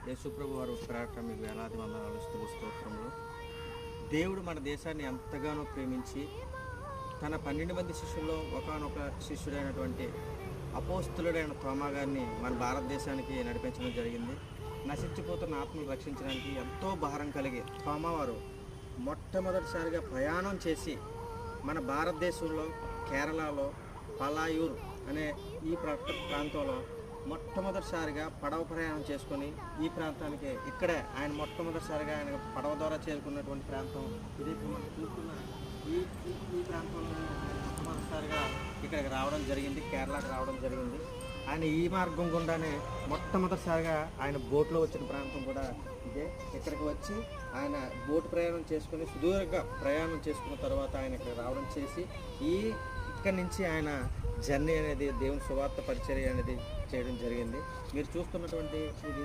యేసుప్రభు వారు పేరట మీకు వేలాది వందనాలు స్తుతులు స్తోత్రములు. దేవుడు మన దేశాన్ని ఎంతగానో ప్రేమించి తన 12 మంది శిష్యుల్లో ఒకానొక శిష్యుడైనటువంటి అపోస్తులుడైన తోమా గారిని మన భారతదేశానికి నడిపించడం జరిగింది. నశించిపోతున్న ఆత్మను రక్షించడానికి ఎంతో భారం కలిగి తోమా వారు మొట్టమొదటిసారిగా ప్రయాణం చేసి మన భారతదేశంలో కేరళలో పలాయూర్ అనే ఈ ప్రాంతంలో మొట్టమొదటిసారిగా పడవ ప్రయాణం చేసుకొని ఈ ప్రాంతానికి ఇక్కడే ఆయన మొట్టమొదటిసారిగా ఆయన పడవ ద్వారా చేరుకున్నటువంటి ప్రాంతం ఇది. ఇప్పుడు మనం చూస్తున్న ఈ ప్రాంతంలో మొట్టమొదటిసారిగా ఇక్కడికి రావడం జరిగింది, కేరళకు రావడం జరిగింది. ఆయన ఈ మార్గం గుండానే మొట్టమొదటిసారిగా ఆయన బోట్లో వచ్చిన ప్రాంతం కూడా ఇదే. ఇక్కడికి వచ్చి ఆయన బోటు ప్రయాణం చేసుకుని సుదూరంగా ప్రయాణం చేసుకున్న తర్వాత ఆయన ఇక్కడ రావడం చేసి ఇక్కడి నుంచి ఆయన జర్నీ అనేది దేవుని సువార్త పరిచర్య అనేది చేయడం జరిగింది. మీరు చూస్తున్నటువంటి ఇది